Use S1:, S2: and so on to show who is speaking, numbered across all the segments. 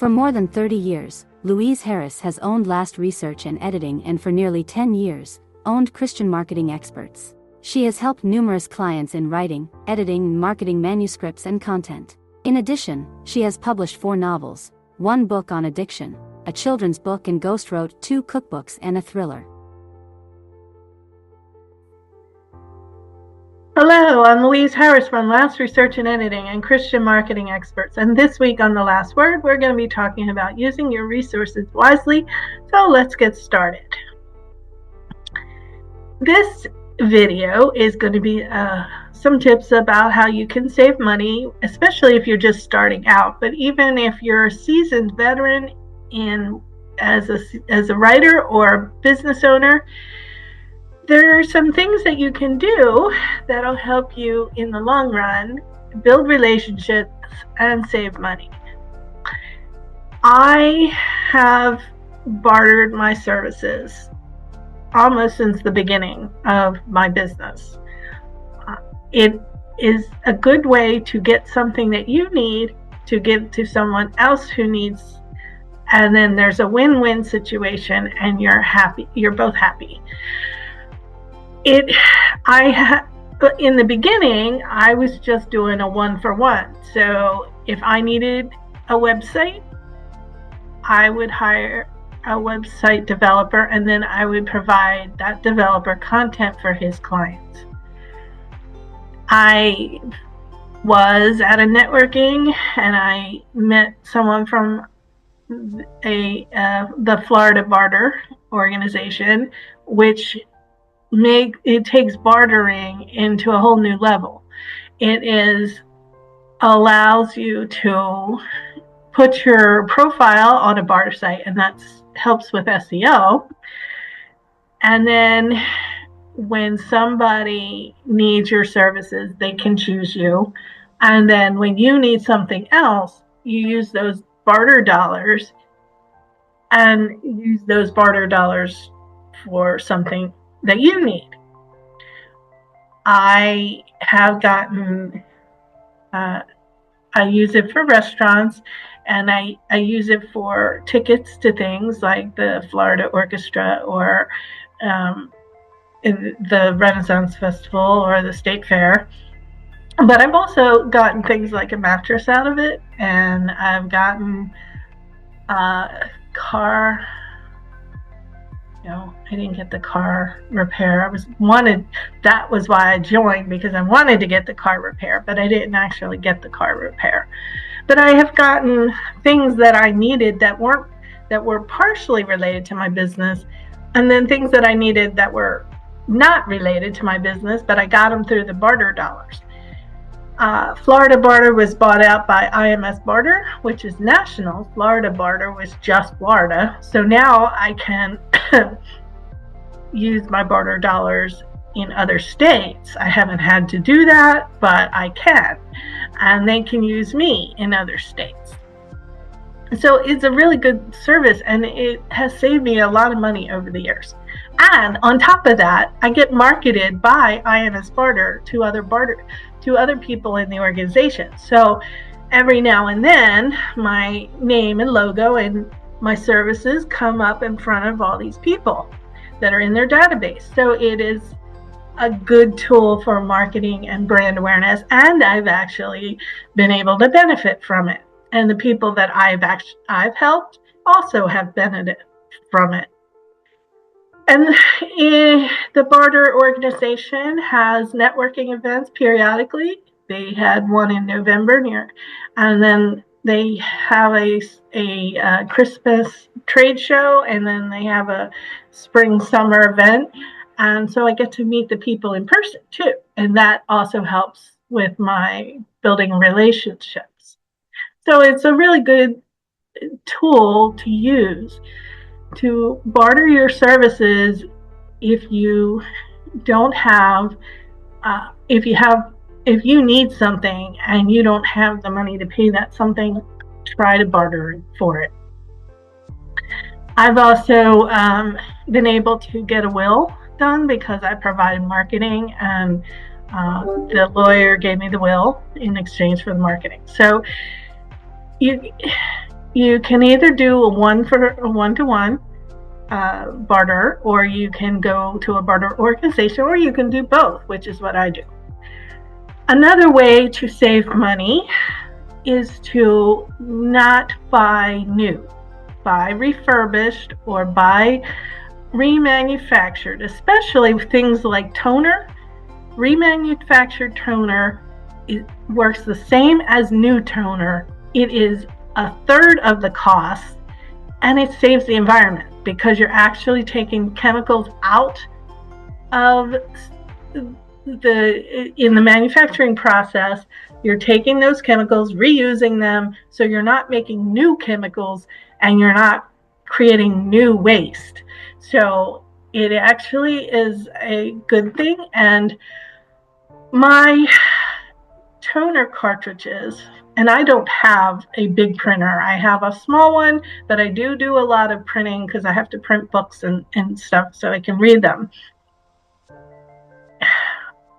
S1: For more than 30 years, Louise Harris has owned Last Research and Editing, and for nearly 10 years, owned Christian Marketing Experts. She has helped numerous clients in writing, editing, and marketing manuscripts and content. In addition, she has published 4 novels, 1 book on addiction, a children's book, and ghostwrote 2 cookbooks and a thriller.
S2: Hello, I'm Louise Harris from Last Research and Editing and Christian Marketing Experts. And this week on The Last Word, we're going to be talking about using your resources wisely. So let's get started. This video is going to be some tips about how you can save money, especially if you're just starting out. But even if you're a seasoned veteran as a writer or business owner, there are some things that you can do that'll help you in the long run build relationships and save money. I have bartered my services almost since the beginning of my business. It is a good way to get something that you need to give to someone else who needs, and then there's a win-win situation and you're both happy. In the beginning, I was just doing a 1-for-1. So if I needed a website, I would hire a website developer, and then I would provide that developer content for his clients. I was at a networking and I met someone from the Florida Barter organization, which it takes bartering into a whole new level. It allows you to put your profile on a barter site, and that helps with SEO. And then when somebody needs your services, they can choose you. And then when you need something else, you use those barter dollars for something that you need. I have gotten, I use it for restaurants, and I use it for tickets to things like the Florida Orchestra or the Renaissance Festival or the State Fair. But I've also gotten things like a mattress out of it, and I've gotten a car. I didn't get the car repair. That was why I joined, because I wanted to get the car repair, but I didn't actually get the car repair. But I have gotten things that I needed that were partially related to my business, and then things that I needed that were not related to my business, but I got them through the barter dollars. Florida Barter was bought out by IMS Barter, which is national. Florida Barter was just Florida. So now I can use my barter dollars in other states. I haven't had to do that, but I can. And they can use me in other states. So it's a really good service, and it has saved me a lot of money over the years. And on top of that, I get marketed by IMS Barter to other people in the organization. So every now and then, my name and logo and my services come up in front of all these people that are in their database. So it is a good tool for marketing and brand awareness, and I've actually been able to benefit from it. And the people that I've helped also have benefited from it. And the Barter organization has networking events periodically. They had one in November and then they have a Christmas trade show, and then they have a spring-summer event. And so I get to meet the people in person too. And that also helps with my building relationships. So it's a really good tool to use to barter your services if you don't have, if you need something and you don't have the money to pay that something, try to barter for it. I've also been able to get a will done because I provided marketing, and the lawyer gave me the will in exchange for the marketing. So You can either do a one-to-one barter, or you can go to a barter organization, or you can do both, which is what I do. Another way to save money is to not buy new. Buy refurbished or buy remanufactured, especially things like toner. Remanufactured toner works the same as new toner. It is a third of the cost, and it saves the environment because you're actually taking chemicals out of in the manufacturing process. You're taking those chemicals, reusing them, so you're not making new chemicals and you're not creating new waste. So it actually is a good thing. And my toner cartridges, and I don't have a big printer. I have a small one, but I do a lot of printing because I have to print books and stuff so I can read them.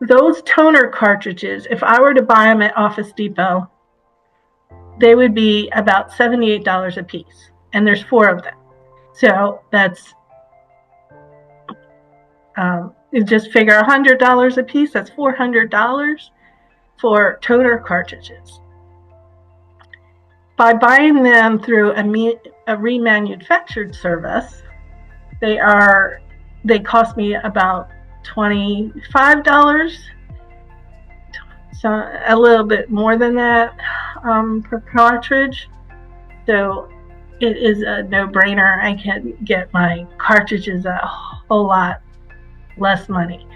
S2: Those toner cartridges, if I were to buy them at Office Depot, they would be about $78 a piece. And there's 4 of them. So that's, you just figure $100 a piece, that's $400 for toner cartridges. By buying them through a remanufactured service, they cost me about $25, so a little bit more than that per cartridge. So it is a no-brainer. I can get my cartridges a whole lot less money.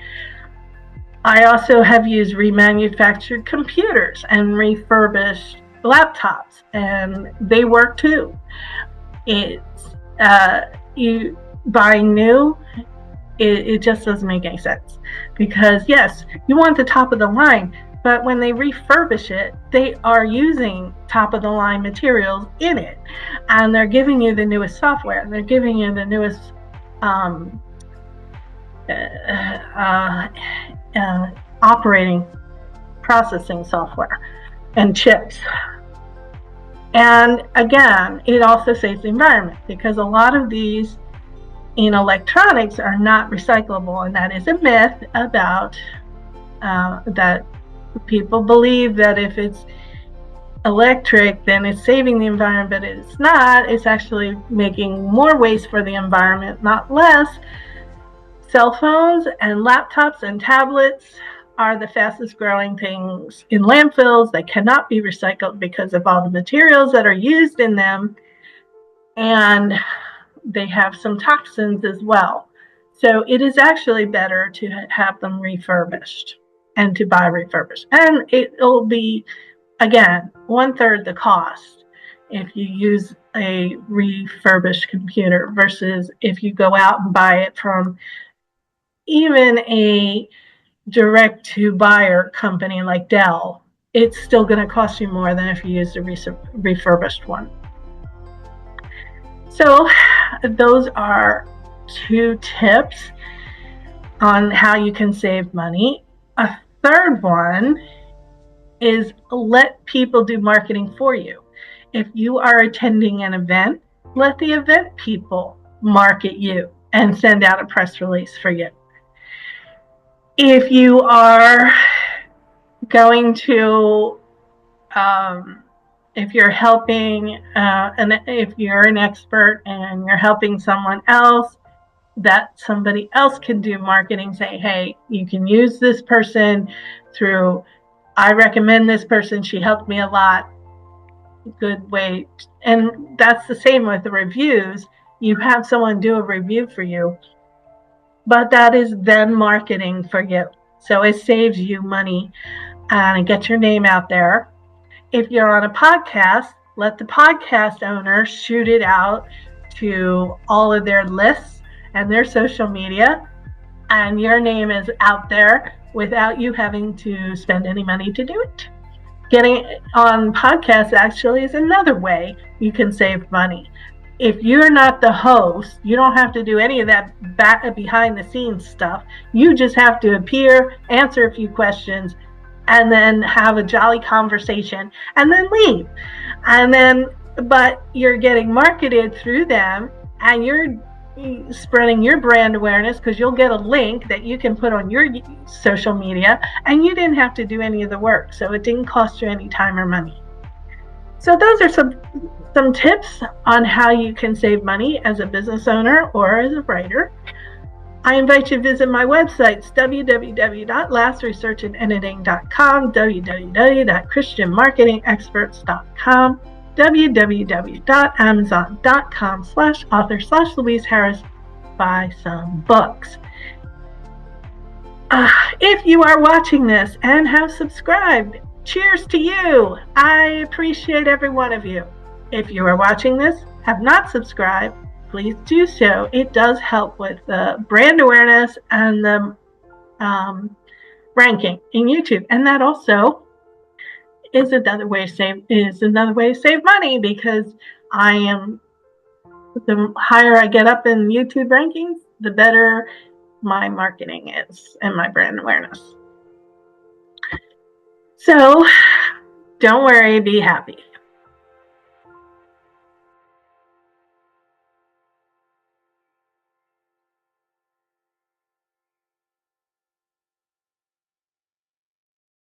S2: I also have used remanufactured computers and refurbished laptops, and they work too. It's you buying new, it just doesn't make any sense, because yes, you want the top of the line, but when they refurbish it, they are using top of the line materials in it, and they're giving you the newest software, and they're giving you the newest operating processing software and chips. And again, it also saves the environment, because a lot of these in electronics are not recyclable, and that is a myth about that people believe that if it's electric then it's saving the environment, but it's not. It's actually making more waste for the environment, not less. Cell phones and laptops and tablets are the fastest growing things in landfills. They cannot be recycled because of all the materials that are used in them, and they have some toxins as well. So it is actually better to have them refurbished and to buy refurbished. And it'll be, again, 1/3 the cost if you use a refurbished computer versus if you go out and buy it from even a direct-to-buyer company like Dell. It's still going to cost you more than if you used a refurbished one. So those are 2 tips on how you can save money. A third one is let people do marketing for you. If you are attending an event, let the event people market you and send out a press release for you. If you are going to if you're helping, and if you're an expert and you're helping someone else, that somebody else can do marketing. Say, hey, you can use this person through, I recommend this person, she helped me a lot. Good way. And that's the same with the reviews. You have someone do a review for you, but that is then marketing for you. So it saves you money and it gets your name out there. If you're on a podcast, let the podcast owner shoot it out to all of their lists and their social media, and your name is out there without you having to spend any money to do it. Getting on podcasts actually is another way you can save money. If you're not the host, you don't have to do any of that behind the scenes stuff. You just have to appear, answer a few questions, and then have a jolly conversation, and then leave. And then but you're getting marketed through them, and you're spreading your brand awareness because you'll get a link that you can put on your social media, and you didn't have to do any of the work, so it didn't cost you any time or money. So those are some tips on how you can save money as a business owner or as a writer. I invite you to visit my websites, www.lastresearchandediting.com, www.christianmarketingexperts.com, www.amazon.com/author/Louise Harris. Buy some books. If you are watching this and have subscribed, cheers to you. I appreciate every one of you. If you are watching this, have not subscribed, please do so. It does help with the brand awareness and the ranking in YouTube. And that also is another way to save money, because the higher I get up in YouTube rankings, the better my marketing is and my brand awareness. So don't worry, be happy.